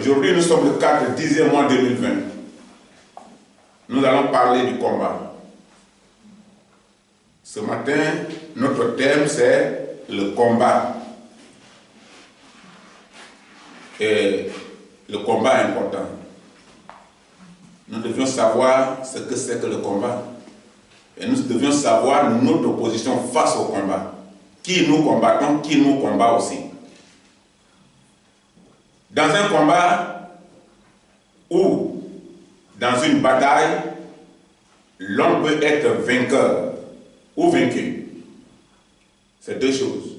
Aujourd'hui, nous sommes le 4 10e mois 2020. Nous allons parler du combat. Ce matin, notre thème, c'est le combat. Et le combat est important. Nous devions savoir ce que c'est que le combat. Et nous devions savoir notre position face au combat. Qui nous combattons, qui nous combat aussi. Dans un combat ou dans une bataille, l'homme peut être vainqueur ou vaincu. C'est deux choses.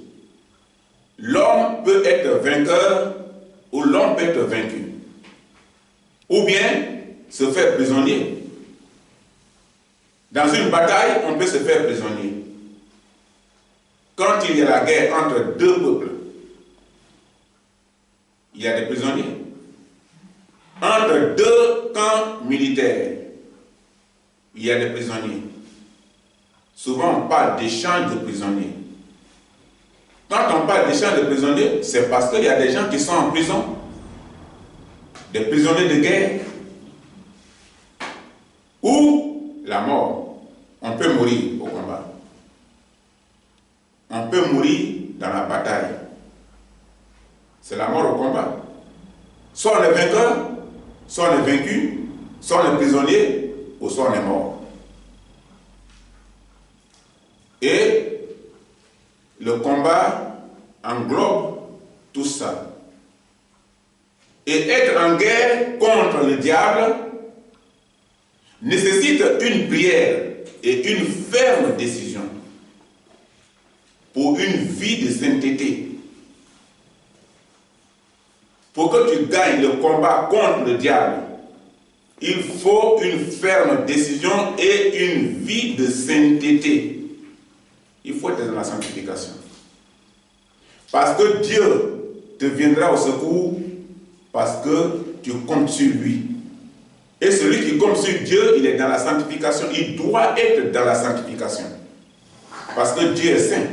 L'homme peut être vainqueur ou l'homme peut être vaincu. Ou bien se faire prisonnier. Dans une bataille, on peut se faire prisonnier. Quand il y a la guerre entre deux peuples, il y a des prisonniers. Entre deux camps militaires, il y a des prisonniers. Souvent, on parle d'échange de prisonniers. Quand on parle d'échange de prisonniers, c'est parce qu'il y a des gens qui sont en prison, des prisonniers de guerre, ou la mort. On peut mourir au combat. On peut mourir dans la bataille. C'est la mort au combat. Soit on est vainqueur, soit on est vaincu, soit on est prisonnier, ou soit on est mort. Et le combat englobe tout ça. Et être en guerre contre le diable nécessite une prière et une ferme décision pour une vie de sainteté. Pour que tu gagnes le combat contre le diable, il faut une ferme décision et une vie de sainteté. Il faut être dans la sanctification. Parce que Dieu te viendra au secours parce que tu comptes sur lui. Et celui qui compte sur Dieu, il est dans la sanctification. Il doit être dans la sanctification. Parce que Dieu est saint.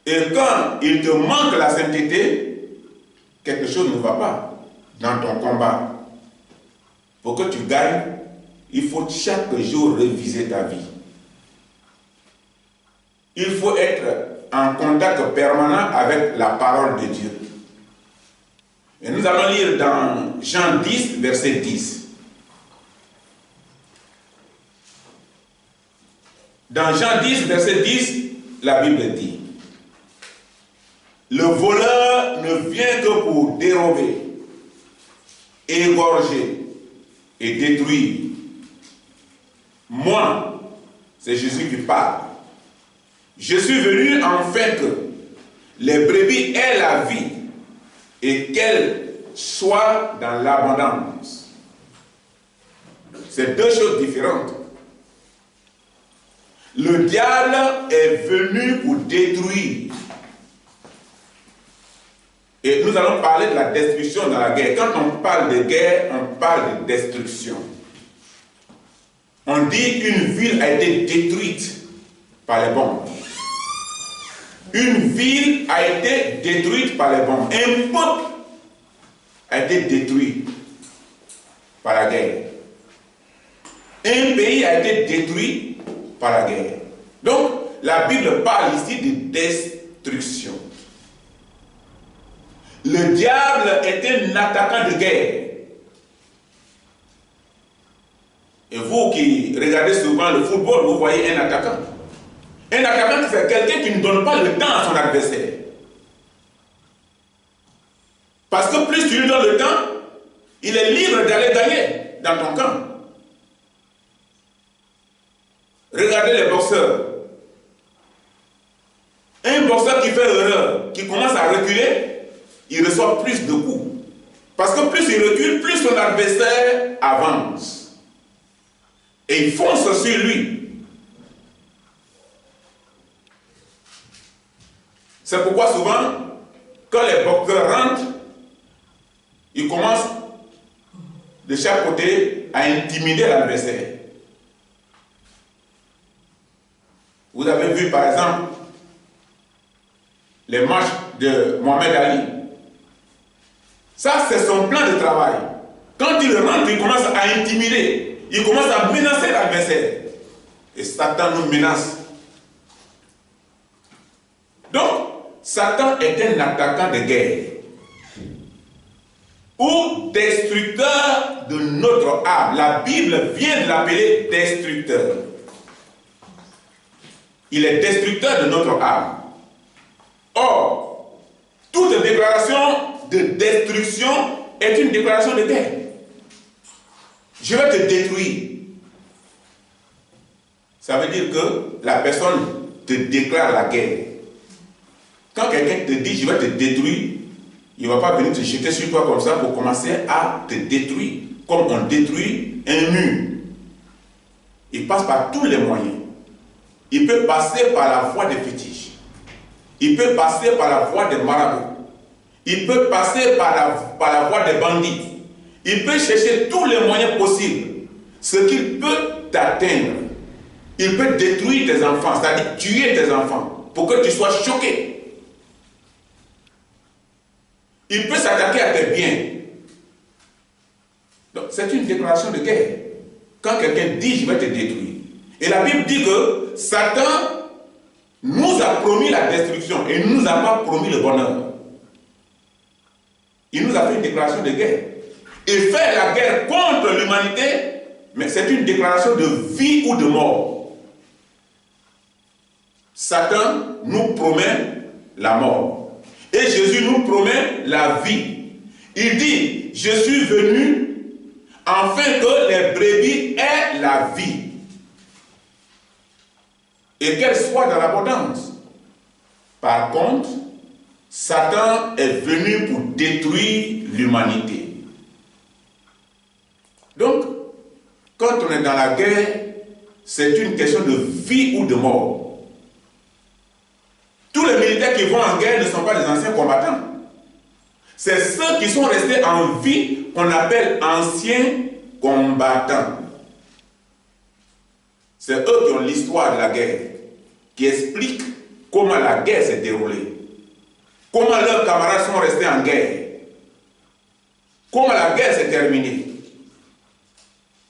Et quand il te manque la sainteté, quelque chose ne va pas dans ton combat. Pour que tu gagnes, il faut chaque jour réviser ta vie. Il faut être en contact permanent avec la parole de Dieu. Et nous allons lire dans Jean 10, verset 10. Dans Jean 10, verset 10, la Bible dit: le voleur ne vient que pour dérober, égorger et détruire. Moi, c'est Jésus qui parle. Je suis venu afin que les brebis aient la vie et qu'elles soient dans l'abondance. C'est deux choses différentes. Le diable est venu pour détruire. Et nous allons parler de la destruction dans la guerre. Quand on parle de guerre, on parle de destruction. On dit qu'une ville a été détruite par les bombes. Une ville a été détruite par les bombes. Un peuple a été détruit par la guerre. Un pays a été détruit par la guerre. Donc, la Bible parle ici de destruction. Le diable est un attaquant de guerre. Et vous qui regardez souvent le football, vous voyez un attaquant. Un attaquant, c'est quelqu'un qui ne donne pas le temps à son adversaire. Parce que plus tu lui donnes le temps, il est libre d'aller gagner dans ton camp. Regardez les boxeurs. Un boxeur qui fait erreur, qui commence à reculer, il reçoit plus de coups. Parce que plus il recule, plus son adversaire avance. Et il fonce sur lui. C'est pourquoi souvent, quand les boxeurs rentrent, ils commencent de chaque côté à intimider l'adversaire. Vous avez vu par exemple les matchs de Mohamed Ali. Ça, c'est son plan de travail. Quand il rentre, il commence à intimider. Il commence à menacer l'adversaire. Et Satan nous menace. Donc, Satan est un attaquant de guerre. Ou destructeur de notre âme. La Bible vient de l'appeler destructeur. Il est destructeur de notre âme. Or, toute déclaration de destruction est une déclaration de guerre. Je vais te détruire. Ça veut dire que la personne te déclare la guerre. Quand quelqu'un te dit je vais te détruire, il ne va pas venir te jeter sur toi comme ça pour commencer à te détruire, comme on détruit un mur. Il passe par tous les moyens. Il peut passer par la voie des fétiches. Il peut passer par la voie des marabouts. Il peut passer par la voie des bandits. Il peut chercher tous les moyens possibles. Ce qu'il peut t'atteindre. Il peut détruire tes enfants, c'est-à-dire tuer tes enfants, pour que tu sois choqué. Il peut s'attaquer à tes biens. Donc, c'est une déclaration de guerre. Quand quelqu'un dit je vais te détruire. Et la Bible dit que Satan nous a promis la destruction et ne nous a pas promis le bonheur. Il nous a fait une déclaration de guerre. Et faire la guerre contre l'humanité, mais c'est une déclaration de vie ou de mort. Satan nous promet la mort. Et Jésus nous promet la vie. Il dit, je suis venu afin que les brebis aient la vie. Et qu'elle soit dans l'abondance. Par contre, Satan est venu pour détruire l'humanité. Donc, quand on est dans la guerre, c'est une question de vie ou de mort. Tous les militaires qui vont en guerre ne sont pas des anciens combattants. C'est ceux qui sont restés en vie qu'on appelle anciens combattants. C'est eux qui ont l'histoire de la guerre, qui expliquent comment la guerre s'est déroulée, comment leurs camarades sont restés en guerre, comment la guerre s'est terminée.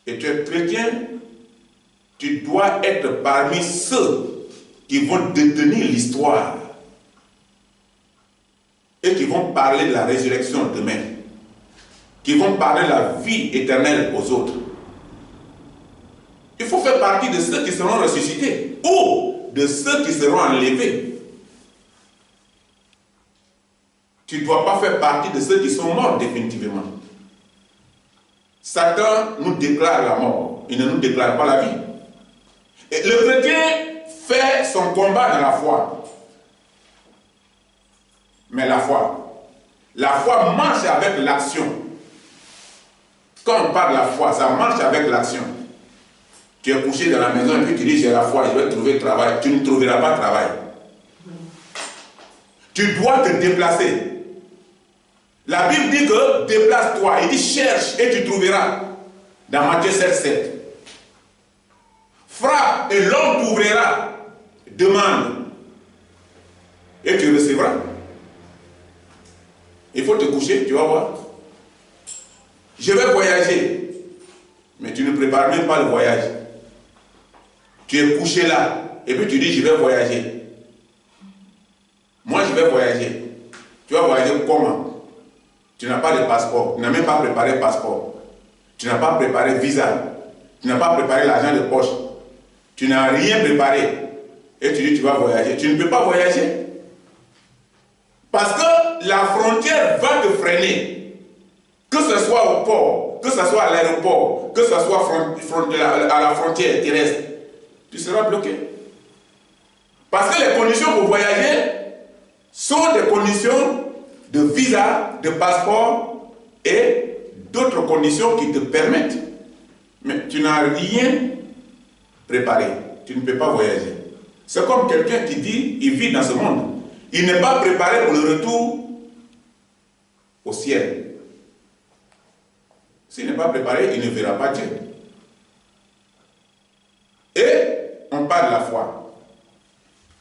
Et tu es chrétien, tu dois être parmi ceux qui vont détenir l'histoire et qui vont parler de la résurrection demain, qui vont parler de la vie éternelle aux autres. Il faut faire partie de ceux qui seront ressuscités ou de ceux qui seront enlevés. Tu ne dois pas faire partie de ceux qui sont morts définitivement. Satan nous déclare la mort, il ne nous déclare pas la vie. Et le chrétien fait son combat dans la foi. Mais la foi marche avec l'action. Quand on parle de la foi, ça marche avec l'action. Tu es couché dans la maison et puis tu dis j'ai la foi, je vais trouver travail. Tu ne trouveras pas de travail. Tu dois te déplacer. La Bible dit que déplace-toi. Il dit cherche et tu trouveras. Dans Matthieu 7:7. Frappe et l'homme t'ouvrira. Demande et tu recevras. Il faut te coucher, tu vas voir. Je vais voyager. Mais tu ne prépares même pas le voyage. Tu es couché là. Et puis tu dis je vais voyager. Moi je vais voyager. Tu vas voyager comment? Tu n'as pas de passeport. Tu n'as même pas préparé le passeport. Tu n'as pas préparé le visa. Tu n'as pas préparé l'argent de poche. Tu n'as rien préparé. Et tu dis tu vas voyager. Tu ne peux pas voyager. Parce que la frontière va te freiner. Que ce soit au port, que ce soit à l'aéroport, que ce soit à la frontière terrestre, tu seras bloqué. Parce que les conditions pour voyager sont des conditions de visa, de passeport et d'autres conditions qui te permettent. Mais tu n'as rien préparé. Tu ne peux pas voyager. C'est comme quelqu'un qui dit, il vit dans ce monde. Il n'est pas préparé pour le retour au ciel. S'il n'est pas préparé, il ne verra pas Dieu. Et on parle de la foi.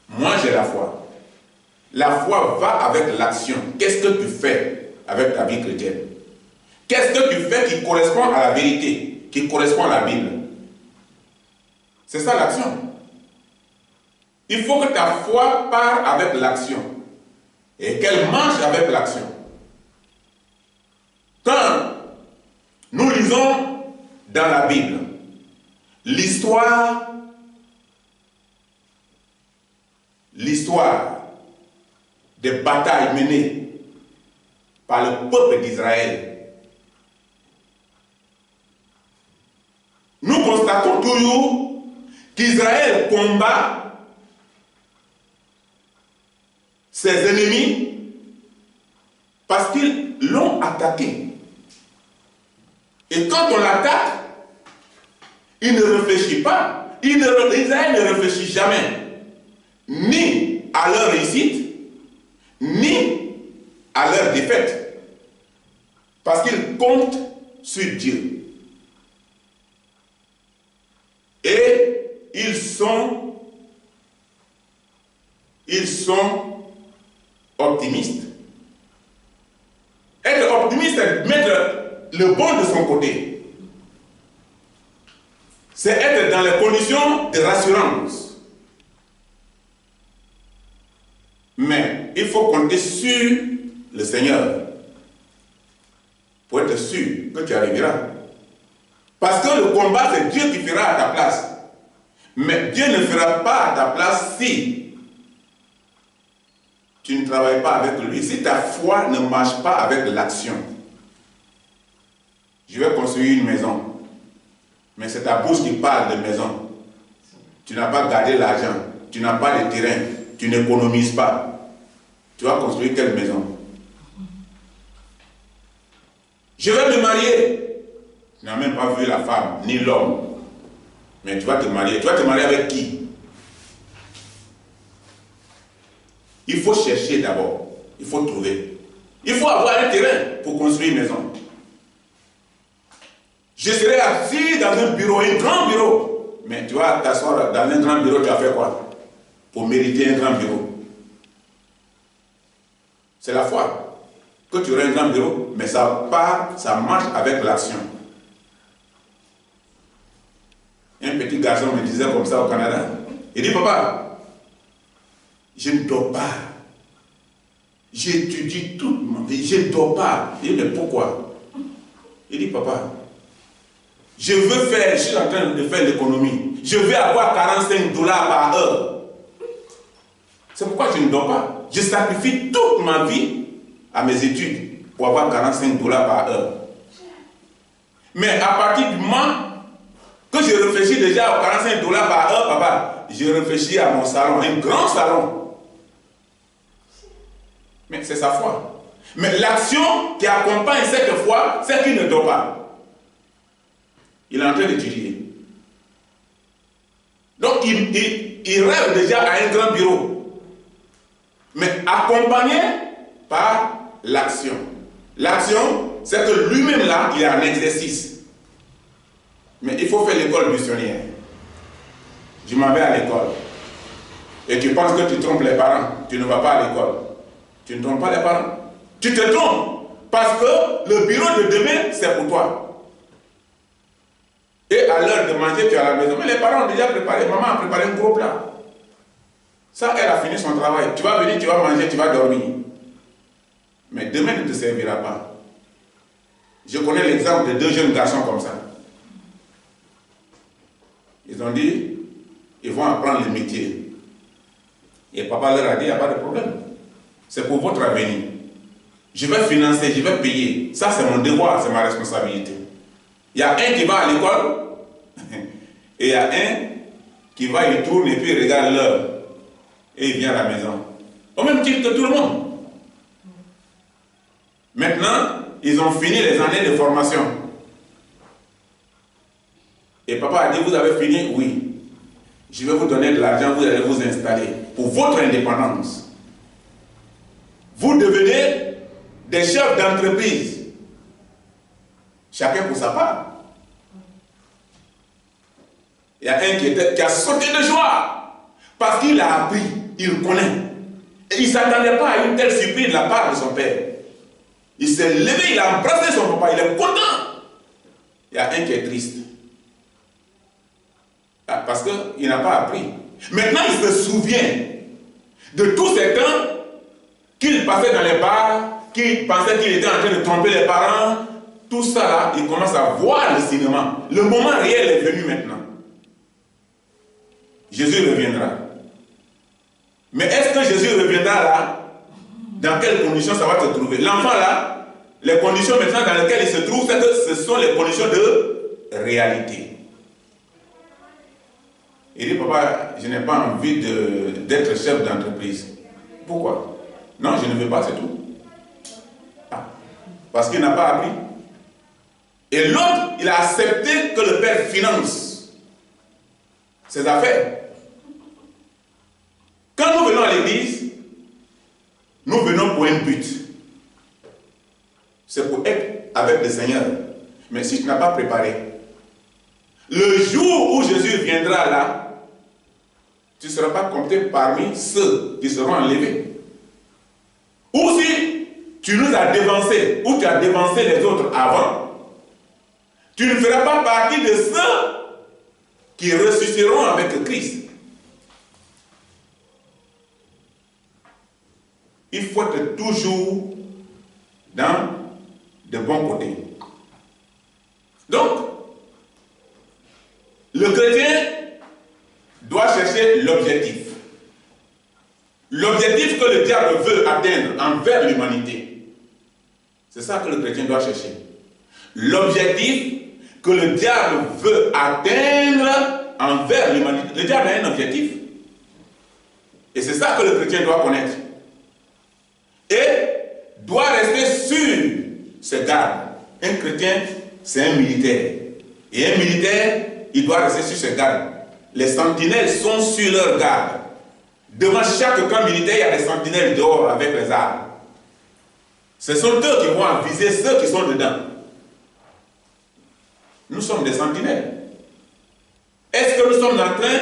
Moi, j'ai la foi. La foi va avec l'action. Qu'est-ce que tu fais avec ta vie chrétienne? Qu'est-ce que tu fais qui correspond à la vérité, qui correspond à la Bible? C'est ça l'action. Il faut que ta foi parte avec l'action et qu'elle marche avec l'action. Quand nous lisons dans la Bible l'histoire des batailles menées par le peuple d'Israël, nous constatons toujours qu'Israël combat ses ennemis parce qu'ils l'ont attaqué. Et quand on l'attaque, il ne réfléchit pas. Israël ne réfléchit jamais ni à leur réussite, ni à leur défaite. Parce qu'ils comptent sur Dieu. Et ils sont optimistes. Être optimiste, c'est mettre le bon de son côté. C'est être dans les conditions de rassurance. Mais il faut compter sur le Seigneur pour être sûr que tu arriveras. Parce que le combat, c'est Dieu qui fera à ta place. Mais Dieu ne fera pas à ta place si tu ne travailles pas avec lui, si ta foi ne marche pas avec l'action. Je vais construire une maison, mais c'est ta bouche qui parle de maison. Tu n'as pas gardé l'argent, tu n'as pas le terrain, tu n'économises pas. Tu vas construire quelle maison? Je vais me marier. Tu n'as même pas vu la femme, ni l'homme. Mais tu vas te marier. Tu vas te marier avec qui? Il faut chercher d'abord. Il faut trouver. Il faut avoir un terrain pour construire une maison. Je serai assis dans un bureau, un grand bureau. Mais tu vas t'asseoir dans un grand bureau, tu vas faire quoi? Pour mériter un grand bureau. C'est la foi. Que tu auras un grand bureau, mais ça marche avec l'action. Un petit garçon me disait comme ça au Canada. Il dit, papa, je ne dors pas. J'étudie toute ma vie, je ne dors pas. Il dit, mais pourquoi? Il dit, papa, je suis en train de faire l'économie. Je vais avoir 45 $ par heure. C'est pourquoi je ne dors pas. Je sacrifie toute ma vie à mes études pour avoir 45 $ par heure. Mais à partir du moment que je réfléchis déjà aux 45 $ par heure, papa, je réfléchis à mon salon, un grand salon. Mais c'est sa foi. Mais l'action qui accompagne cette foi, c'est qu'il ne dort pas. Il est en train d'étudier. Donc il rêve déjà à un grand bureau. Mais accompagné par l'action. L'action, c'est que lui-même là, il est en exercice. Mais il faut faire l'école missionnaire. Je m'en vais à l'école. Et tu penses que tu trompes les parents. Tu ne vas pas à l'école. Tu ne trompes pas les parents. Tu te trompes. Parce que le bureau de demain, c'est pour toi. Et à l'heure de manger, tu es à la maison. Mais les parents ont déjà préparé. Maman a préparé un gros plat. Ça, elle a fini son travail. Tu vas venir, tu vas manger, tu vas dormir. Mais demain ne te servira pas. Je connais l'exemple de 2 jeunes garçons comme ça. Ils ont dit, ils vont apprendre le métier. Et papa leur a dit, il n'y a pas de problème. C'est pour votre avenir. Je vais financer, je vais payer. Ça, c'est mon devoir, c'est ma responsabilité. Il y a un qui va à l'école, et il y a un qui va, il tourne et puis il regarde l'heure. Et il vient à la maison. Au même titre que tout le monde. Maintenant, ils ont fini les années de formation. Et papa a dit, vous avez fini? Oui. Je vais vous donner de l'argent, vous allez vous installer pour votre indépendance. Vous devenez des chefs d'entreprise. Chacun pour sa part. Il y a un qui a sauté de joie parce qu'il a appris, il connaît. Et il ne s'attendait pas à une telle surprise de la part de son père. Il s'est levé, il a embrassé son papa, il est content. Il y a un qui est triste. Parce qu'il n'a pas appris. Maintenant, il se souvient de tous ces temps qu'il passait dans les bars, qu'il pensait qu'il était en train de tromper les parents. Tout ça là, il commence à voir le cinéma. Le moment réel est venu maintenant. Jésus reviendra. Mais est-ce que Jésus reviendra là? Dans quelles conditions ça va se trouver? L'enfant là, les conditions maintenant dans lesquelles il se trouve, c'est que ce sont les conditions de réalité. Il dit, papa, je n'ai pas envie d'être chef d'entreprise. Pourquoi? Non, je ne veux pas, c'est tout. Parce qu'il n'a pas appris. Et l'autre, il a accepté que le père finance ses affaires. Quand nous venons à l'église, nous venons pour un but. C'est pour être avec le Seigneur. Mais si tu n'as pas préparé, le jour où Jésus viendra là, tu ne seras pas compté parmi ceux qui seront enlevés. Ou si tu nous as dévancés, ou tu as dévancé les autres avant, tu ne feras pas partie de ceux qui ressusciteront avec Christ. Il faut être toujours dans de bons côtés. Donc, le chrétien doit chercher l'objectif. L'objectif que le diable veut atteindre envers l'humanité. C'est ça que le chrétien doit chercher. L'objectif que le diable veut atteindre envers l'humanité. Le diable a un objectif. Et c'est ça que le chrétien doit connaître. Et doit rester sur ses gardes. Un chrétien, c'est un militaire. Et un militaire, il doit rester sur ses gardes. Les sentinelles sont sur leurs gardes. Devant chaque camp militaire, il y a des sentinelles dehors avec les armes. Ce sont eux qui vont viser ceux qui sont dedans. Nous sommes des sentinelles. Est-ce que nous sommes en train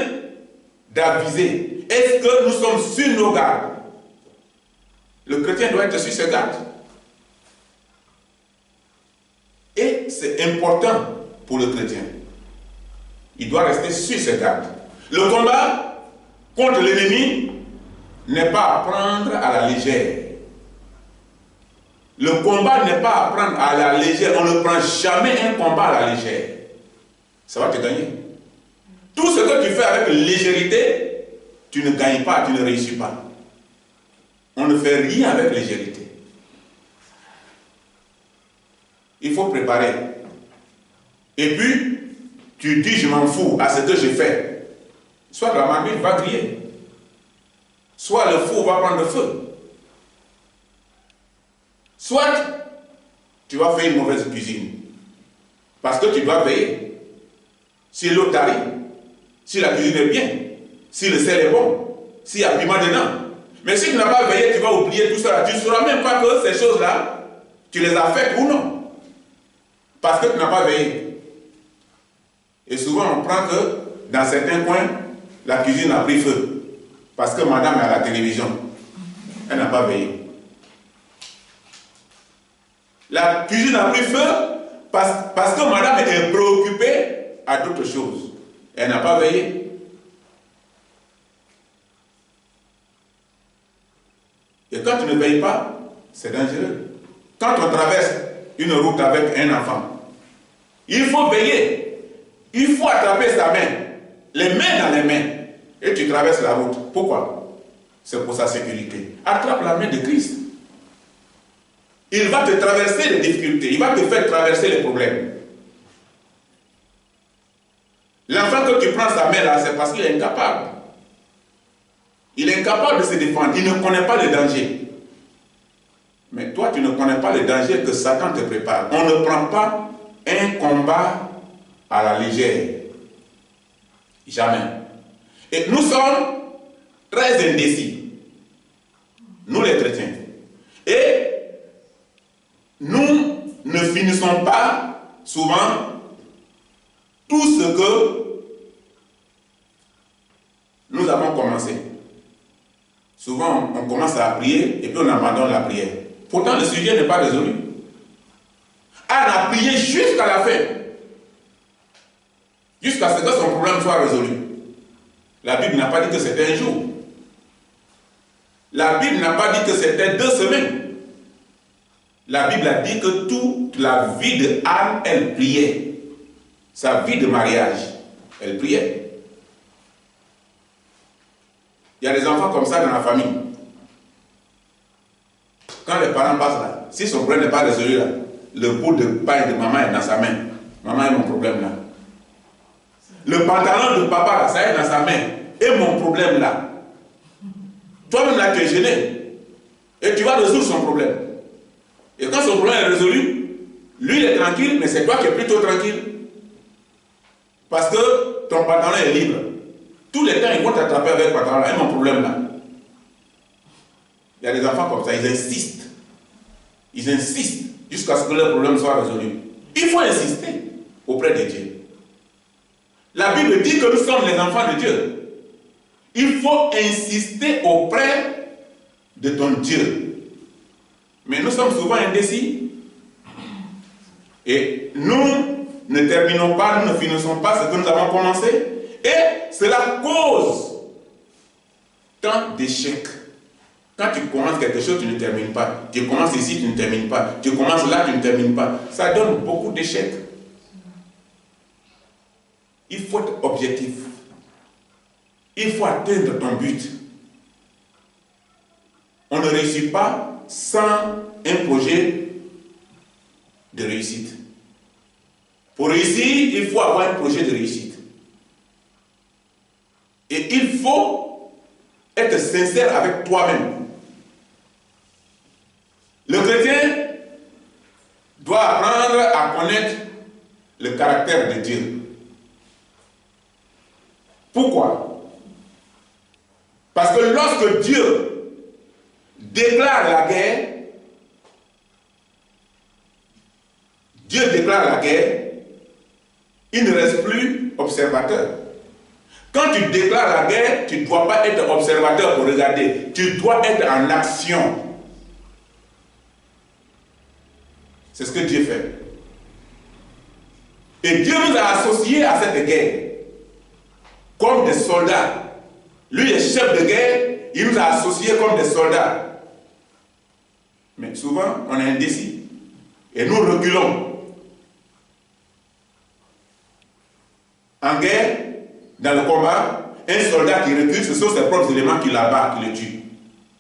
d'aviser? Est-ce que nous sommes sur nos gardes? Le chrétien doit être sur ses gardes. Et c'est important pour le chrétien. Il doit rester sur ses gardes. Le combat contre l'ennemi n'est pas à prendre à la légère. Le combat n'est pas à prendre à la légère. On ne prend jamais un combat à la légère. Ça va te gagner. Tout ce que tu fais avec légèreté, tu ne gagnes pas, tu ne réussis pas. On ne fait rien avec légèreté. Il faut préparer. Et puis, tu dis je m'en fous à ce que je fais. Soit la marmite va griller, soit le four va prendre feu, soit tu vas faire une mauvaise cuisine. Parce que tu dois veiller. Si l'eau t'arrive, si la cuisine est bien, si le sel est bon, s'il y a piment dedans. Mais si tu n'as pas veillé, tu vas oublier tout ça. Tu ne sauras même pas que ces choses-là, tu les as faites ou non. Parce que tu n'as pas veillé. Et souvent, on prend que dans certains coins, la cuisine a pris feu. Parce que madame est à la télévision. Elle n'a pas veillé. La cuisine a pris feu parce que madame est préoccupée à d'autres choses. Elle n'a pas veillé. Et quand tu ne veilles pas, c'est dangereux. Quand on traverse une route avec un enfant, il faut veiller. Il faut attraper sa main, les mains dans les mains, et tu traverses la route. Pourquoi? C'est pour sa sécurité. Attrape la main de Christ. Il va te traverser les difficultés, il va te faire traverser les problèmes. L'enfant que tu prends sa main là, c'est parce qu'il est incapable. Il est incapable de se défendre, il ne connaît pas le danger. Mais toi, tu ne connais pas le danger que Satan te prépare. On ne prend pas un combat à la légère. Jamais. Et nous sommes très indécis. Nous les chrétiens. Et nous ne finissons pas souvent tout ce que nous avons commencé. Souvent, on commence à prier et puis on abandonne la prière. Pourtant, le sujet n'est pas résolu. Anne a prié jusqu'à la fin. Jusqu'à ce que son problème soit résolu. La Bible n'a pas dit que c'était un jour. La Bible n'a pas dit que c'était 2 semaines. La Bible a dit que toute la vie de Anne, elle priait. Sa vie de mariage, elle priait. Il y a des enfants comme ça dans la famille. Quand les parents passent là, si son problème n'est pas résolu là, le bout de pain de maman est dans sa main. Maman est mon problème là. Le pantalon de papa là, ça est dans sa main. Et mon problème là. Toi-même là, tu es gêné. Et tu vas résoudre son problème. Et quand son problème est résolu, lui il est tranquille, mais c'est toi qui es plutôt tranquille. Parce que ton pantalon est libre. Tous les temps, ils vont t'attraper avec le pantalon là. Et mon problème là. Il y a des enfants comme ça, ils insistent. Ils insistent jusqu'à ce que leur problème soit résolu. Il faut insister auprès de Dieu. La Bible dit que nous sommes les enfants de Dieu. Il faut insister auprès de ton Dieu. Mais nous sommes souvent indécis. Et nous ne terminons pas, nous ne finissons pas ce que nous avons commencé. Et cela cause tant d'échecs. Quand tu commences quelque chose, tu ne termines pas. Tu commences ici, tu ne termines pas. Tu commences là, tu ne termines pas. Ça donne beaucoup d'échecs. Il faut être objectif. Il faut atteindre ton but. On ne réussit pas sans un projet de réussite. Pour réussir, il faut avoir un projet de réussite. Et il faut être sincère avec toi-même. Le chrétien doit apprendre à connaître le caractère de Dieu. Pourquoi? Parce que lorsque Dieu déclare la guerre, il ne reste plus observateur. Quand tu déclares la guerre, tu ne dois pas être observateur pour regarder. Tu dois être en action. C'est ce que Dieu fait. Et Dieu nous a associés à cette guerre comme des soldats. Lui est chef de guerre, il nous a associés comme des soldats. Mais souvent, on est indécis. Et nous reculons. En guerre, dans le combat, un soldat qui recule, ce sont ses propres éléments qui l'abattent, qui le tuent.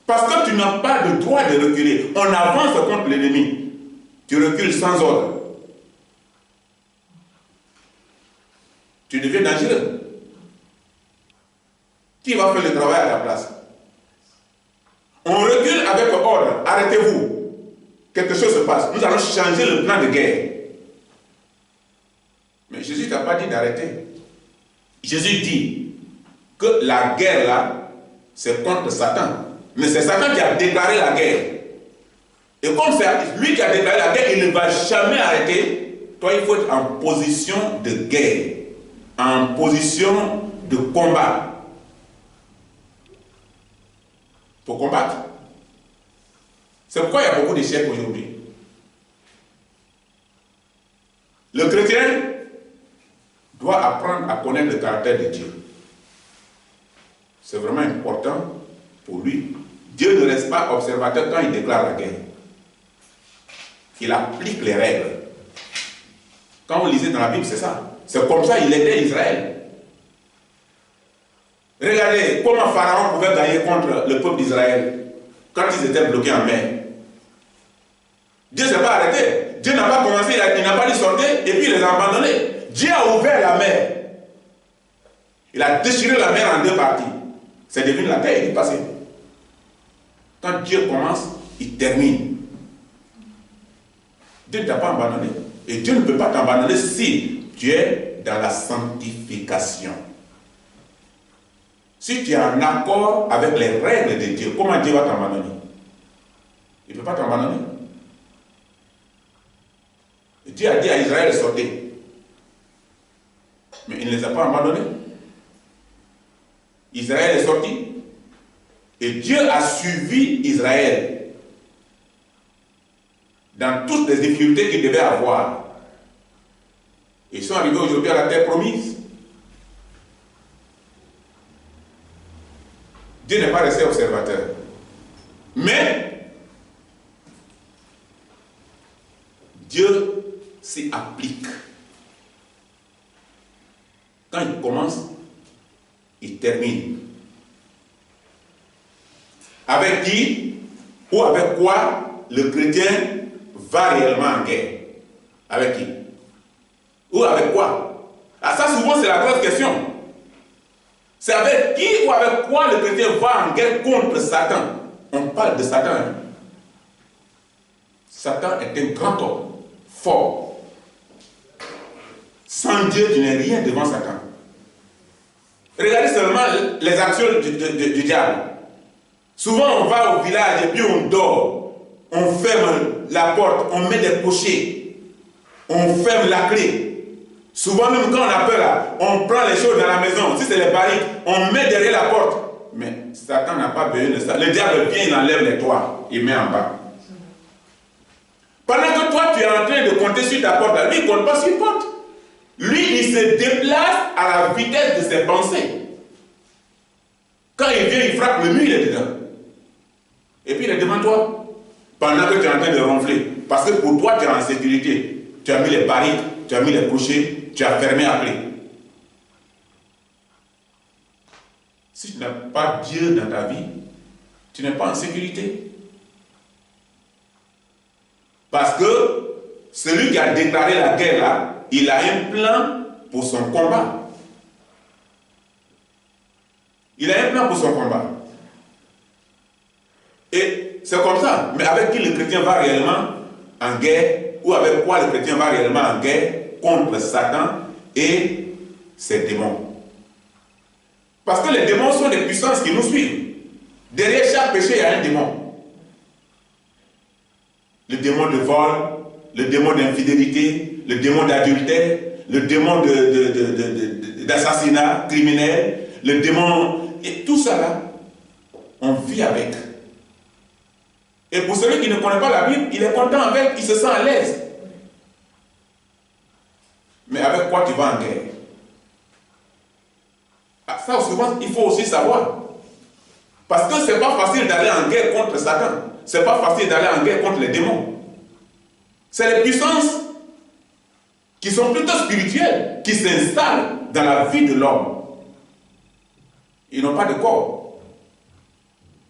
Parce que tu n'as pas le droit de reculer. On avance contre l'ennemi. Tu recules sans ordre. Tu deviens dangereux. Qui va faire le travail à ta place? On recule avec ordre. Arrêtez-vous. Quelque chose se passe. Nous allons changer le plan de guerre. Mais Jésus t'a pas dit d'arrêter. Jésus dit que la guerre là, c'est contre Satan. Mais c'est Satan qui a déclaré la guerre. Et comme c'est lui qui a déclaré la guerre, il ne va jamais arrêter. Toi, il faut être en position de guerre, en position de combat. Pour combattre. C'est pourquoi il y a beaucoup d'échecs aujourd'hui. Le chrétien doit apprendre à connaître le caractère de Dieu. C'est vraiment important pour lui. Dieu ne reste pas observateur quand il déclare la guerre. Il applique les règles. Quand vous lisez dans la Bible, c'est ça. C'est comme ça qu'il aidait Israël. Regardez comment Pharaon pouvait gagner contre le peuple d'Israël quand ils étaient bloqués en mer. Dieu ne s'est pas arrêté. Dieu n'a pas commencé, il n'a pas dit sortir et puis il les a abandonnés. Dieu a ouvert la mer. Il a déchiré la mer en 2 parties. C'est devenu la terre, il est passé. Quand Dieu commence, il termine. Dieu ne t'a pas abandonné. Et Dieu ne peut pas t'abandonner si tu es dans la sanctification. Si tu es en accord avec les règles de Dieu, comment Dieu va t'abandonner? Il ne peut pas t'abandonner. Dieu a dit à Israël de sortir. Mais il ne les a pas abandonnés. Israël est sorti. Et Dieu a suivi Israël. dans toutes les difficultés qu'ils devaient avoir. Ils sont arrivés aujourd'hui à la terre promise. Dieu n'est pas resté observateur. Mais Dieu s'y applique. Quand il commence, il termine. Avec qui ou avec quoi le chrétien va réellement en guerre? Avec qui? Ou avec quoi? Ah, ça souvent c'est la grosse question. C'est avec qui ou avec quoi le chrétien va en guerre contre Satan? On parle de Satan. Hein? Satan est un grand homme, fort. Sans Dieu, tu n'es rien devant Satan. Regardez seulement les actions du diable. Souvent, on va au village et puis on dort. On ferme la porte, on met des cochers. On ferme la clé. Souvent, même quand on a peur, là, on prend les choses dans la maison. Si c'est les barriques, on met derrière la porte. Mais Satan n'a pas besoin de ça. Le diable vient, il enlève les toits, il met en bas. Pendant que toi, tu es en train de compter sur ta porte, là, lui, il ne compte pas sur une porte. Lui, il se déplace à la vitesse de ses pensées. Quand il vient, il frappe le mur, il est dedans. Et puis il est devant toi. Pendant que tu es en train de ronfler. Parce que pour toi, tu es en sécurité. Tu as mis les barriques, tu as mis les crochets, tu as fermé la clé. Si tu n'as pas Dieu dans ta vie, tu n'es pas en sécurité. Parce que celui qui a déclaré la guerre là, il a un plan pour son combat. Il a un plan pour son combat. Et c'est comme ça. Mais avec qui le chrétien va réellement en guerre, ou avec quoi le chrétien va réellement en guerre contre Satan et ses démons. Parce que les démons sont des puissances qui nous suivent. Derrière chaque péché, il y a un démon. Le démon de vol, le démon d'infidélité, le démon d'adultère, le démon d'assassinat criminel, le démon... Et tout ça là, on vit avec. Et pour celui qui ne connaît pas la Bible, il est content avec, il se sent à l'aise. Mais avec quoi tu vas en guerre? Ah, ça souvent, il faut aussi savoir. Parce que ce n'est pas facile d'aller en guerre contre Satan. Ce n'est pas facile d'aller en guerre contre les démons. C'est les puissances qui sont plutôt spirituelles, qui s'installent dans la vie de l'homme. Ils n'ont pas de corps.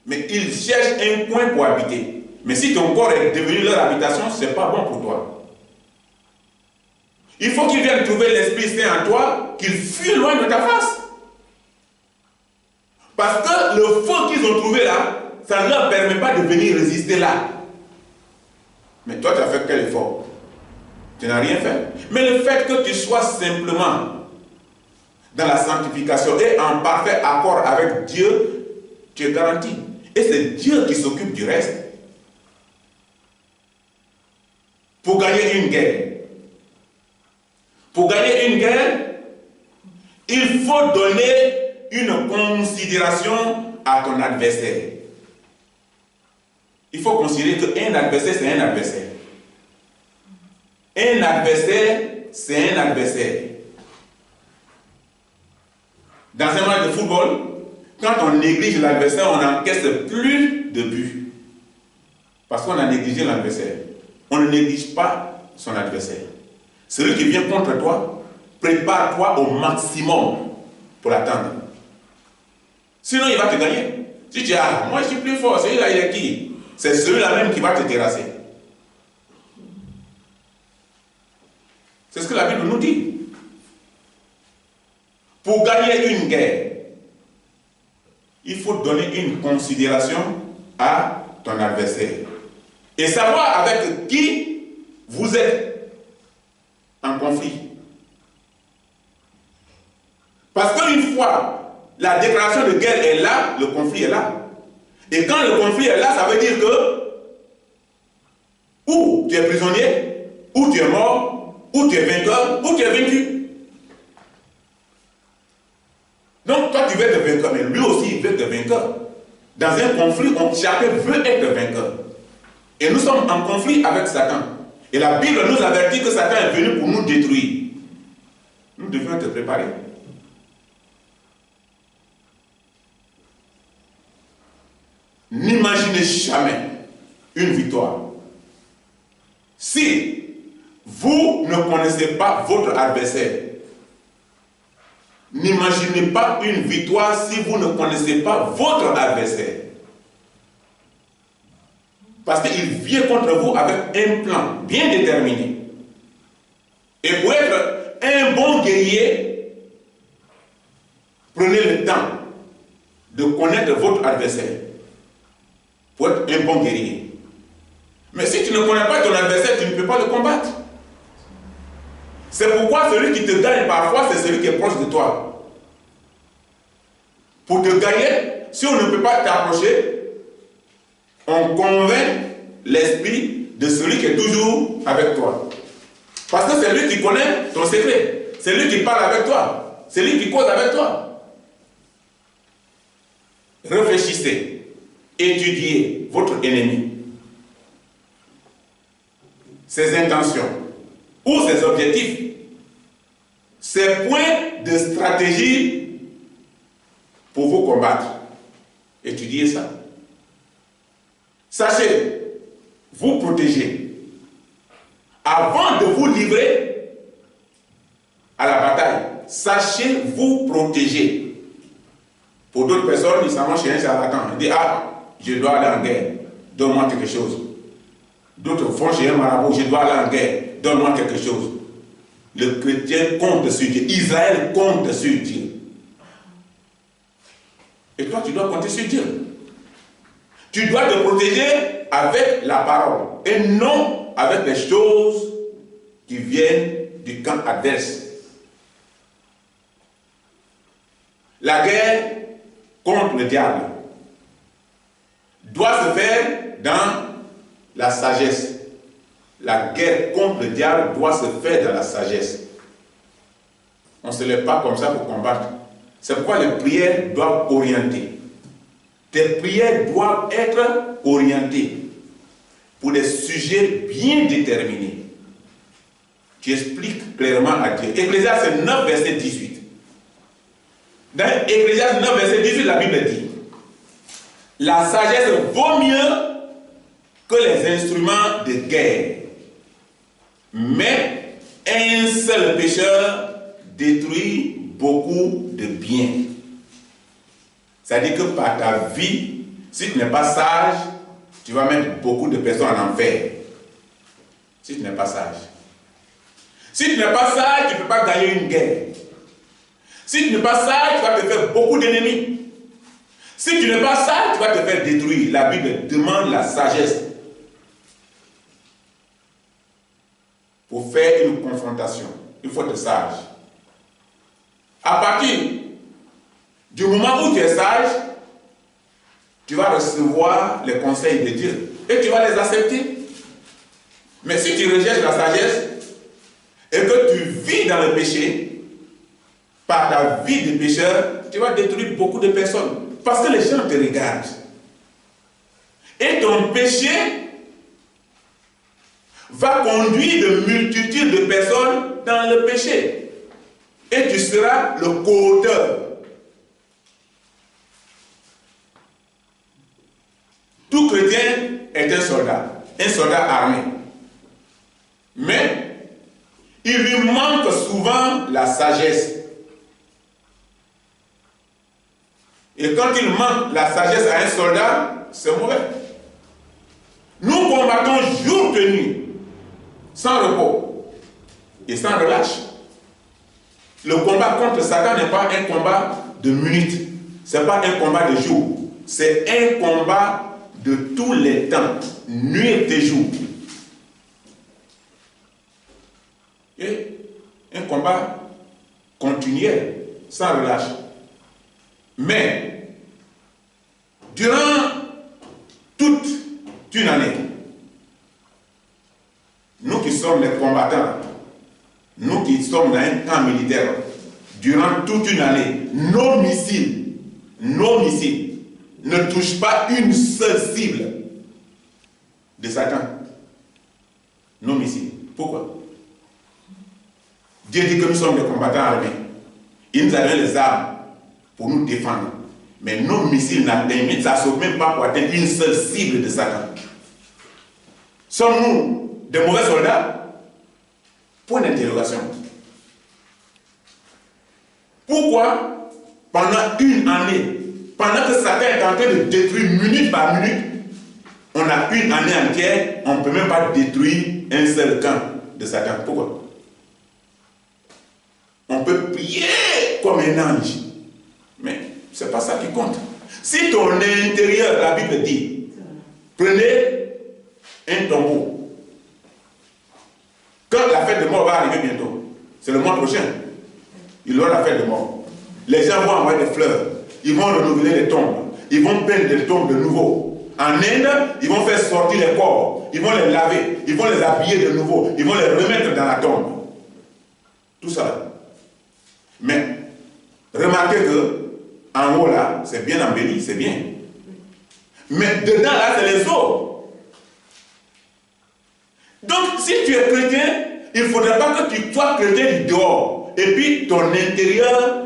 Mais ils cherchent un coin pour habiter. Mais si ton corps est devenu leur habitation, ce n'est pas bon pour toi. Il faut qu'ils viennent trouver l'Esprit Saint en toi, qu'il fuit loin de ta face. Parce que le feu qu'ils ont trouvé là, ça ne leur permet pas de venir résister là. Mais toi, tu as fait quel effort? Tu n'as rien fait. Mais le fait que tu sois simplement dans la sanctification et en parfait accord avec Dieu, tu es garanti. Et c'est Dieu qui s'occupe du reste. Pour gagner une guerre, il faut donner une considération à ton adversaire. Il faut considérer qu'un adversaire, c'est un adversaire. Un adversaire, c'est un adversaire. Dans un match de football, quand on néglige l'adversaire, on n'encaisse plus de buts. Parce qu'on a négligé l'adversaire. On ne néglige pas son adversaire. Celui qui vient contre toi, prépare-toi au maximum pour l'attendre. Sinon, il va te gagner. Si tu dis, ah, moi je suis plus fort, celui-là, il est qui? C'est celui-là même qui va te terrasser. C'est ce que la Bible nous dit. Pour gagner une guerre, il faut donner une considération à ton adversaire. Et savoir avec qui vous êtes en conflit. Parce qu'une fois la déclaration de guerre est là, le conflit est là. Et quand le conflit est là, ça veut dire que ou tu es prisonnier, ou tu es mort, ou tu es vainqueur, ou tu es vaincu. Donc toi tu veux être vainqueur, mais lui aussi il veut être vainqueur. Dans un conflit, chacun veut être vainqueur. Et nous sommes en conflit avec Satan. Et la Bible nous avertit que Satan est venu pour nous détruire. Nous devons être préparés. N'imaginez jamais une victoire si vous ne connaissez pas votre adversaire. N'imaginez pas une victoire si vous ne connaissez pas votre adversaire. Parce qu'il vient contre vous avec un plan bien déterminé. Et pour être un bon guerrier, prenez le temps de connaître votre adversaire. Pour être un bon guerrier. Mais si tu ne connais pas ton adversaire, tu ne peux pas le combattre. C'est pourquoi celui qui te gagne parfois, c'est celui qui est proche de toi. Pour te gagner, si on ne peut pas t'approcher, on convainc l'esprit de celui qui est toujours avec toi. Parce que c'est lui qui connaît ton secret. C'est lui qui parle avec toi. C'est lui qui cause avec toi. Réfléchissez. Étudiez votre ennemi. Ses intentions ou ses objectifs. Ses points de stratégie pour vous combattre. Étudiez ça. Sachez, vous protéger. Avant de vous livrer à la bataille, sachez vous protéger. Pour d'autres personnes, ils s'en vont chez un charlatan. Ils disent, ah, je dois aller en guerre, donne-moi quelque chose. D'autres vont chez un marabout, je dois aller en guerre, donne-moi quelque chose. Le chrétien compte sur Dieu. Israël compte sur Dieu. Et toi, tu dois compter sur Dieu. Tu dois te protéger avec la parole et non avec les choses qui viennent du camp adverse. La guerre contre le diable doit se faire dans la sagesse. La guerre contre le diable doit se faire dans la sagesse. On ne se lève pas comme ça pour combattre. C'est pourquoi les prières doivent orienter. Tes prières doivent être orientées pour des sujets bien déterminés. Tu expliques clairement à Dieu. Ecclésiaste 9, verset 18. Dans Ecclésiaste 9, verset 18, la Bible dit: la sagesse vaut mieux que les instruments de guerre. Mais un seul pécheur détruit beaucoup de biens. C'est-à-dire que par ta vie, si tu n'es pas sage, tu vas mettre beaucoup de personnes en enfer. Si tu n'es pas sage. Si tu n'es pas sage, tu ne peux pas gagner une guerre. Si tu n'es pas sage, tu vas te faire beaucoup d'ennemis. Si tu n'es pas sage, tu vas te faire détruire. La Bible demande la sagesse pour faire une confrontation. Il faut être sage. À partir du moment où tu es sage, tu vas recevoir les conseils de Dieu et tu vas les accepter. Mais si tu rejettes la sagesse et que tu vis dans le péché, par ta vie de pécheur, tu vas détruire beaucoup de personnes. Parce que les gens te regardent. Et ton péché va conduire de multitudes de personnes dans le péché. Et tu seras le co-auteur. Tout chrétien est un soldat armé. Mais il lui manque souvent la sagesse. Et quand il manque la sagesse à un soldat, c'est mauvais. Nous combattons jour et nuit, sans repos et sans relâche. Le combat contre Satan n'est pas un combat de minutes, ce n'est pas un combat de jours, c'est un combat de tous les temps, nuit et jour. Et un combat continuel, sans relâche. Mais, durant toute une année, nous qui sommes les combattants, nous qui sommes dans un camp militaire, durant toute une année, nos missiles ne touchent pas une seule cible. de Satan, nos missiles. Pourquoi? Dieu dit que nous sommes des combattants armés. Il nous a donné les armes pour nous défendre. Mais nos missiles n'atteignent, ça ne saute même pas pour atteindre une seule cible de Satan. Sommes-nous des mauvais soldats? Point d'interrogation. Pourquoi, pendant une année, pendant que Satan est en train de détruire minute par minute, on a une année entière, on ne peut même pas détruire un seul camp de Satan? Pourquoi? On peut prier comme un ange, mais ce n'est pas ça qui compte. Si ton intérieur, la Bible dit, prenez un tombeau. Quand la fête de mort va arriver bientôt, c'est le mois prochain, il y aura la fête de mort. Les gens vont envoyer des fleurs, ils vont renouveler les tombes, ils vont peindre des tombes de nouveau. En Inde, ils vont faire sortir les corps, ils vont les laver, ils vont les habiller de nouveau, ils vont les remettre dans la tombe. Tout ça. Mais remarquez que en haut là, c'est bien embelli, c'est bien. Mais dedans là, c'est les os. Donc, si tu es chrétien, il ne faudrait pas que tu sois chrétien du dehors. Et puis, ton intérieur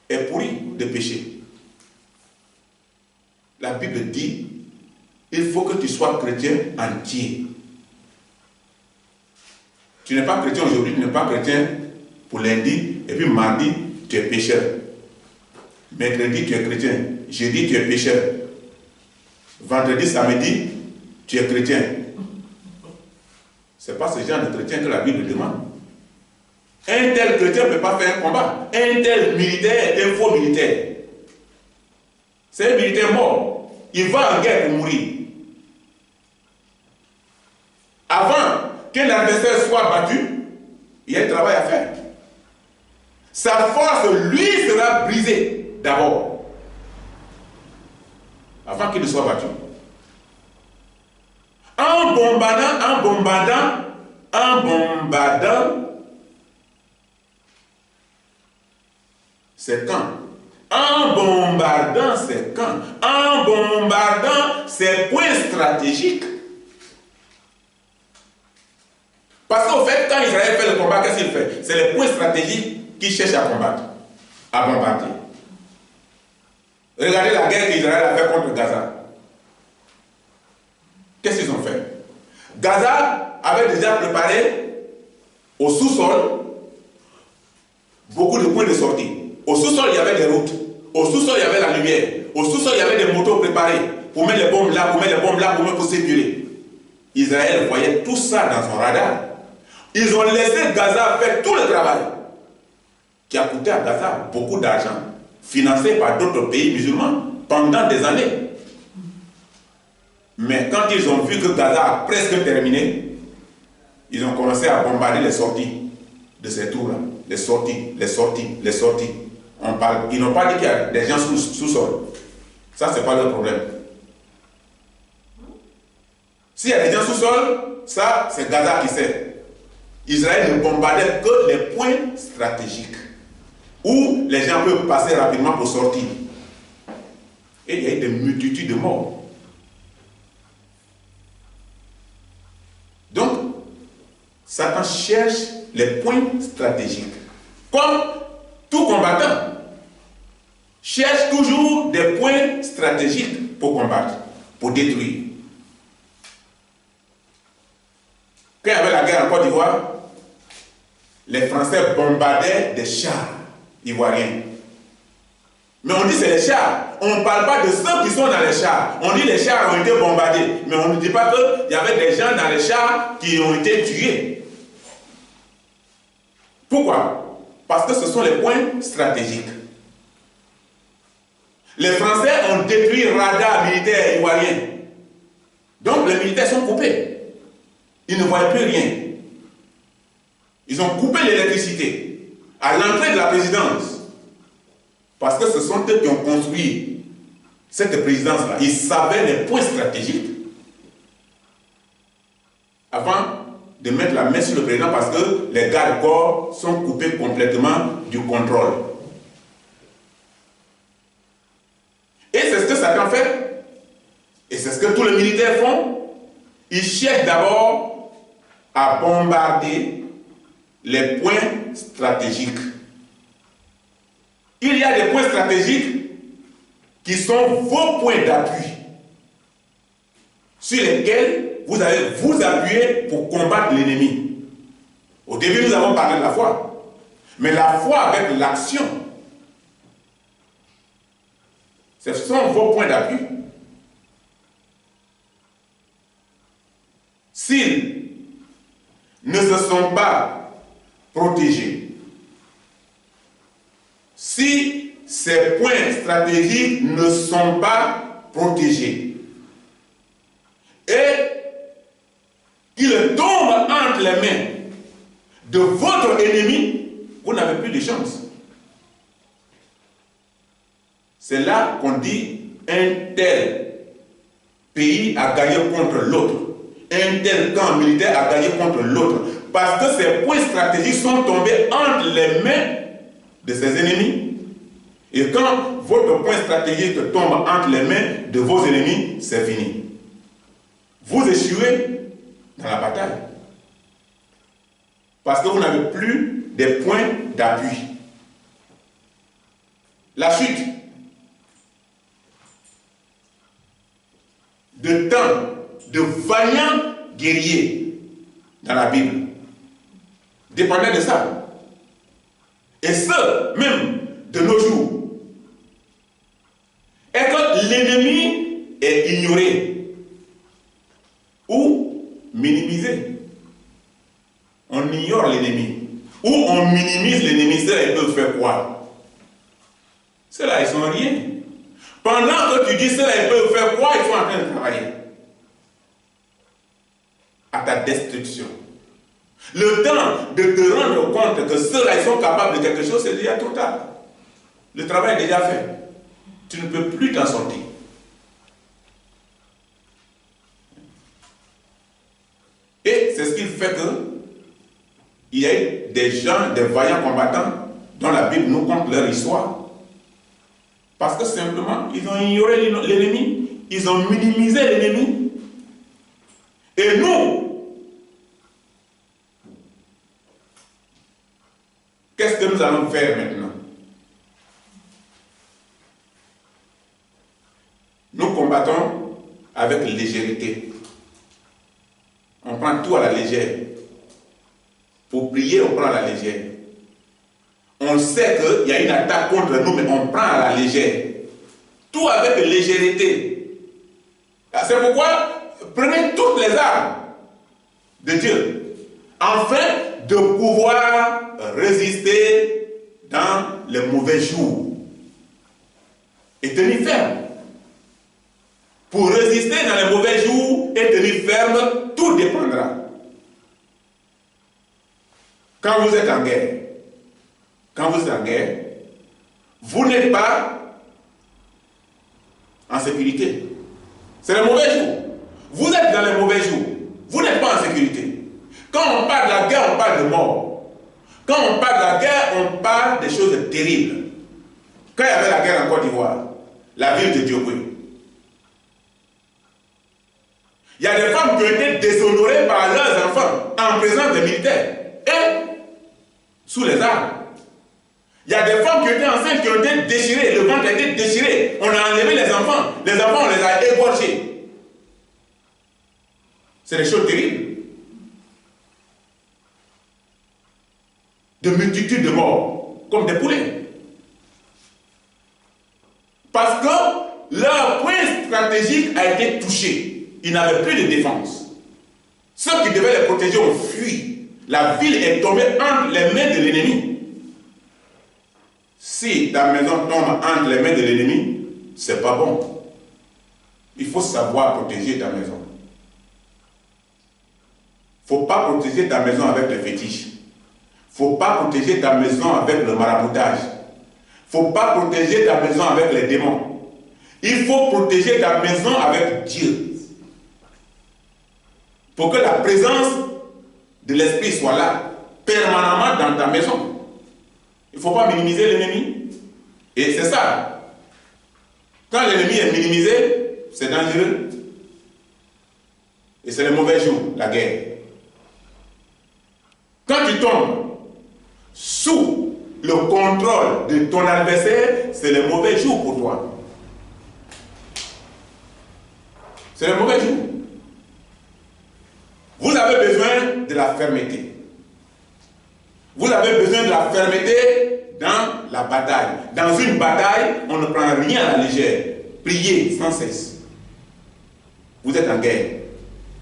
est pourri de péché. La Bible dit, il faut que tu sois chrétien entier. Tu n'es pas chrétien aujourd'hui, tu n'es pas chrétien pour lundi, et puis mardi, tu es pécheur. Mercredi, tu es chrétien. Jeudi, tu es pécheur. Vendredi, samedi, tu es chrétien. Ce n'est pas ce genre de chrétien que la Bible demande. Un tel chrétien ne peut pas faire un combat. Un tel militaire est un faux militaire. C'est un militaire mort. Il va en guerre pour mourir. Avant qu'un adversaire soit battu, il y a un travail à faire. Sa force, lui, sera brisée d'abord. Avant qu'il ne soit battu. En bombardant, c'est quand? En bombardant, c'est quand? En bombardant, c'est points stratégiques. Parce qu'au fait, quand Israël fait le combat, qu'est-ce qu'il fait? C'est les points stratégiques qu'il cherche à combattre, à bombarder. Regardez la guerre qu'Israël a fait contre Gaza. Qu'est-ce qu'ils ont fait? Gaza avait déjà préparé au sous-sol beaucoup de points de sortie. Au sous-sol, il y avait des routes. Au sous-sol, il y avait la lumière. Au sous-sol, il y avait des motos préparées pour mettre les bombes là, pour mettre les bombes là, pour sécurer. Israël voyait tout ça dans son radar. Ils ont laissé Gaza faire tout le travail qui a coûté à Gaza beaucoup d'argent, financé par d'autres pays musulmans pendant des années. Mais quand ils ont vu que Gaza a presque terminé, ils ont commencé à bombarder les sorties de ces trous-là. Les sorties. Ils n'ont pas dit qu'il y a des gens sous-sol. Ça, ce n'est pas leur problème. S'il y a des gens sous-sol, ça, c'est Gaza qui sait. Israël ne bombardait que les points stratégiques où les gens peuvent passer rapidement pour sortir. Et il y a eu des multitudes de morts. Donc, Satan cherche les points stratégiques. Comme tout combattant cherche toujours des points stratégiques pour combattre, pour détruire. Quand il y avait la guerre en Côte d'Ivoire, les Français bombardaient des chars ivoiriens. Mais on dit c'est les chars. On ne parle pas de ceux qui sont dans les chars. On dit les chars ont été bombardés. Mais on ne dit pas qu'il y avait des gens dans les chars qui ont été tués. Pourquoi? Parce que ce sont les points stratégiques. Les Français ont détruit le radar militaire ivoirien. Donc les militaires sont coupés. Ils ne voient plus rien. Ils ont coupé l'électricité à l'entrée de la présidence. Parce que ce sont eux qui ont construit cette présidence-là. Ils savaient les points stratégiques avant de mettre la main sur le président parce que les gardes-corps sont coupés complètement du contrôle. Et c'est ce que Satan fait. les militaires font? Ils cherchent d'abord à bombarder les points stratégiques. Il y a des points stratégiques qui sont vos points d'appui, sur lesquels vous allez vous appuyer pour combattre l'ennemi. Au début, nous avons parlé de la foi. Mais la foi avec l'action, ce sont vos points d'appui. S'ils ne se sont pas protégés, si ces points stratégiques ne sont pas protégés et qu'ils tombent entre les mains de votre ennemi, vous n'avez plus de chance. C'est là qu'on dit un tel pays a gagné contre l'autre. Un tel camp militaire a gagné contre l'autre. Parce que ces points stratégiques sont tombés entre les mains de ses ennemis. Et quand votre point stratégique tombe entre les mains de vos ennemis, c'est fini. Vous échouez dans la bataille. Parce que vous n'avez plus des points d'appui. La chute de tant de vaillants guerriers dans la Bible dépendait de ça. Et ce, même de nos jours, est que l'ennemi est ignoré ou minimisé. On ignore l'ennemi ou on minimise l'ennemi. Ceux-là, ils peuvent faire quoi? Ceux-là, ils sont rien. Pendant que tu dis ceux-là, ils peuvent faire quoi? Ils sont en train de travailler à ta destruction. Le temps de te rendre compte que ceux-là, ils sont capables de quelque chose, c'est déjà trop tard. Le travail est déjà fait. Tu ne peux plus t'en sortir. Et c'est ce qui fait que il y a eu des gens, des vaillants combattants dont la Bible nous conte leur histoire. Parce que simplement, ils ont ignoré l'ennemi, ils ont minimisé l'ennemi. Et nous, qu'est-ce que nous allons faire maintenant? Nous combattons avec légèreté. On prend tout à la légère. Pour prier, on prend à la légère. On sait qu'il y a une attaque contre nous, mais on prend à la légère. Tout avec légèreté. C'est pourquoi prenez toutes les armes de Dieu, afin de pouvoir résister dans les mauvais jours. Et tenir ferme. Pour résister dans les mauvais jours et tenir ferme, tout dépendra. Quand vous êtes en guerre, vous n'êtes pas en sécurité. C'est les mauvais jours. Vous êtes dans les mauvais jours. Vous n'êtes pas en sécurité. Quand on parle de la guerre, on parle de mort. Quand on parle de la guerre, on parle des choses terribles. Quand il y avait la guerre en Côte d'Ivoire, la ville de Diopé, il y a des femmes qui ont été déshonorées par leurs enfants en présence des militaires et sous les armes. Il y a des femmes qui étaient enceintes qui ont été déchirées, le ventre a été déchiré, on a enlevé les enfants on les a égorgés. C'est des choses terribles. De multitudes de morts, comme des poulets. Parce que leur point stratégique a été touché. Ils n'avaient plus de défense. Ceux qui devaient les protéger ont fui. La ville est tombée entre les mains de l'ennemi. Si ta maison tombe entre les mains de l'ennemi, c'est pas bon. Il faut savoir protéger ta maison. Il ne faut pas protéger ta maison avec les fétiches. Il ne faut pas protéger ta maison avec le maraboutage. Il ne faut pas protéger ta maison avec les démons. Il faut protéger ta maison avec Dieu. Pour que la présence de l'esprit soit là, permanemment dans ta maison. Il ne faut pas minimiser l'ennemi. Et c'est ça. Quand l'ennemi est minimisé, c'est dangereux. Et c'est le mauvais jour, la guerre. Quand tu tombes sous le contrôle de ton adversaire, c'est le mauvais jour pour toi. C'est le mauvais jour. Vous avez besoin de la fermeté. Vous avez besoin de la fermeté dans la bataille. Dans une bataille, on ne prend rien à la légère. Priez sans cesse. Vous êtes en guerre.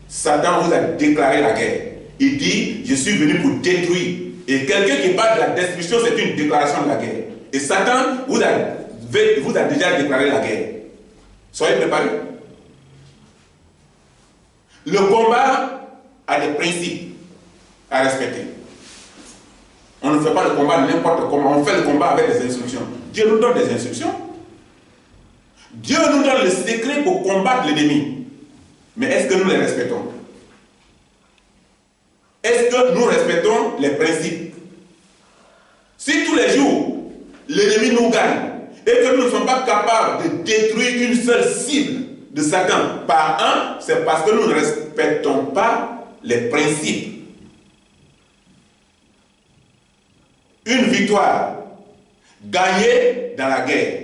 Satan vous a déclaré la guerre. Il dit, je suis venu pour détruire. Et quelqu'un qui parle de la destruction, c'est une déclaration de la guerre. Et Satan vous a déjà déclaré la guerre. Soyez préparés. Le combat a des principes à respecter. On ne fait pas le combat n'importe comment. On fait le combat avec des instructions. Dieu nous donne des instructions. Dieu nous donne le secret pour combattre l'ennemi. Mais est-ce que nous les respectons? Est-ce que nous respectons les principes? Si tous les jours, l'ennemi nous gagne et que nous ne sommes pas capables de détruire une seule cible de Satan par un, c'est parce que nous ne respectons pas les principes. Une victoire gagnée dans la guerre.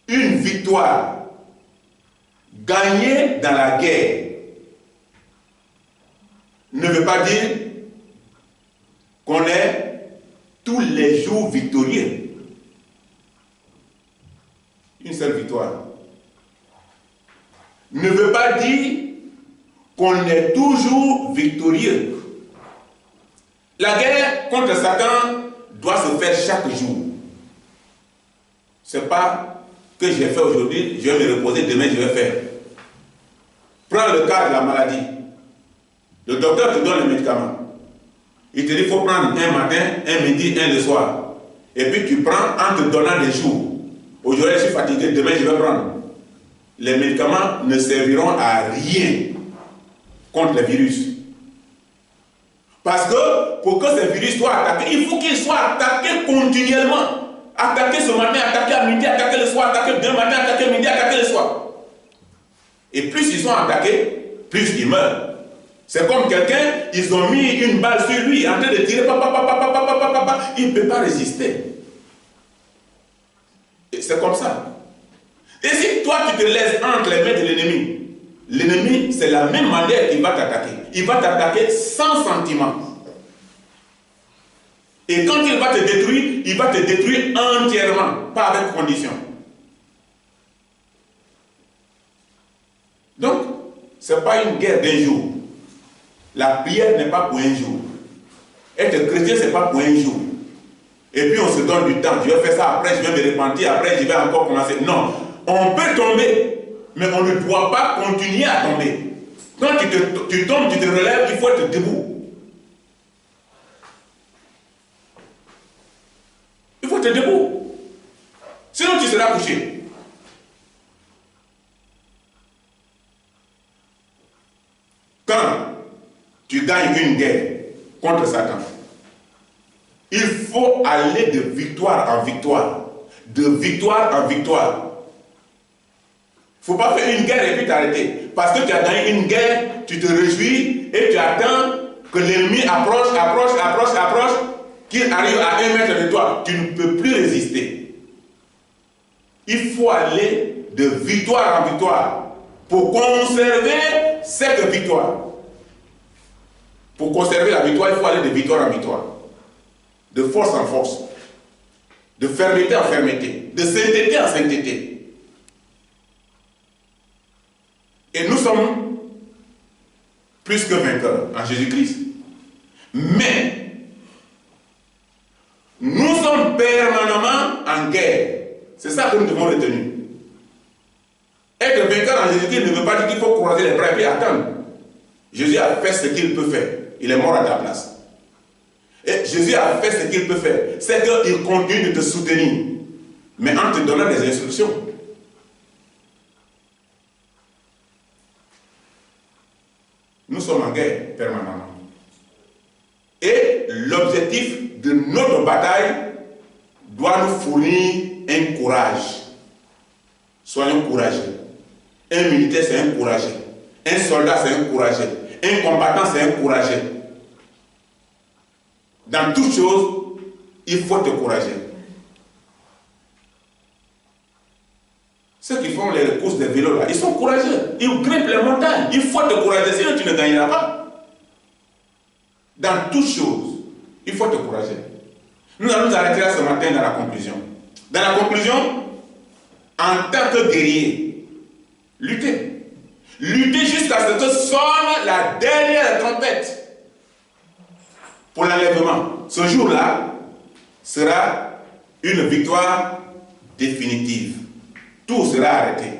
Une victoire gagnée dans la guerre ne veut pas dire qu'on est tous les jours victorieux. Une seule victoire ne veut pas dire qu'on est toujours victorieux. La guerre contre Satan doit se faire chaque jour. Ce n'est pas que j'ai fait aujourd'hui, je vais me reposer, demain je vais faire. Prends le cas de la maladie. Le docteur te donne les médicaments. Il te dit qu'il faut prendre un matin, un midi, un le soir. Et puis tu prends en te donnant des jours. Aujourd'hui je suis fatigué, demain je vais prendre. Les médicaments ne serviront à rien contre les virus. Parce que pour que ces virus soient attaqués, il faut qu'ils soient attaqués continuellement. Attaquer ce matin, attaquer à midi, attaquer le soir, attaquer demain matin, attaquer midi, attaquer le soir. Et plus ils sont attaqués, plus ils meurent. C'est comme quelqu'un, ils ont mis une balle sur lui, en train de tirer, il ne peut pas résister. C'est comme ça. Et si toi tu te laisses entre les mains de l'ennemi, l'ennemi c'est la même manière qu'il va t'attaquer. Il va t'attaquer sans sentiment. Et quand il va te détruire entièrement, pas avec condition. Donc, ce n'est pas une guerre d'un jour. La prière n'est pas pour un jour. Être chrétien, ce n'est pas pour un jour. Et puis on se donne du temps. Je vais faire ça, après je vais me repentir, après je vais encore commencer. Non, on peut tomber, mais on ne doit pas continuer à tomber. Quand tu tombes, tu te relèves, il faut être debout. Il faut être debout. Sinon tu seras couché. Quand tu gagnes une guerre contre Satan, il faut aller de victoire en victoire. De victoire en victoire. Il ne faut pas faire une guerre et puis t'arrêter. Parce que tu as gagné une guerre, tu te réjouis et tu attends que l'ennemi approche, qu'il arrive à 1 mètre de toi. Tu ne peux plus résister. Il faut aller de victoire en victoire pour conserver cette victoire. Pour conserver la victoire, il faut aller de victoire en victoire. De force en force. De fermeté en fermeté. De sainteté en sainteté. Et nous sommes plus que vainqueurs en Jésus-Christ. Mais nous sommes permanemment en guerre. C'est ça que nous devons retenir. Être vainqueur en Jésus-Christ ne veut pas dire qu'il faut croiser les bras et puis attendre. Jésus a fait ce qu'il peut faire. Il est mort à ta place. Et Jésus a fait ce qu'il peut faire. C'est qu'il continue de te soutenir. Mais en te donnant des instructions. Nous sommes en guerre permanemment. Et l'objectif de notre bataille doit nous fournir un courage. Soyons courageux. Un militaire, c'est un courageux. Un soldat, c'est un courageux. Un combattant, c'est un courageux. Dans toutes choses, il faut être courageux. Ceux qui font les courses de vélo, là, ils sont courageux. Ils grimpent les montagnes. Il faut être courageux, sinon tu ne gagneras pas. Dans toutes choses, il faut être courageux. Nous allons nous arrêter là ce matin dans la conclusion. Dans la conclusion, en tant que guerrier, luttez. Luttez jusqu'à ce que sonne la dernière trompette pour l'enlèvement. Ce jour-là sera une victoire définitive. Tout sera arrêté.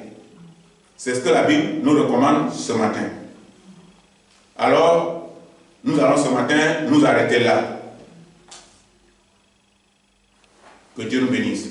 C'est ce que la Bible nous recommande ce matin. Alors, nous allons ce matin nous arrêter là. Que Dieu nous bénisse.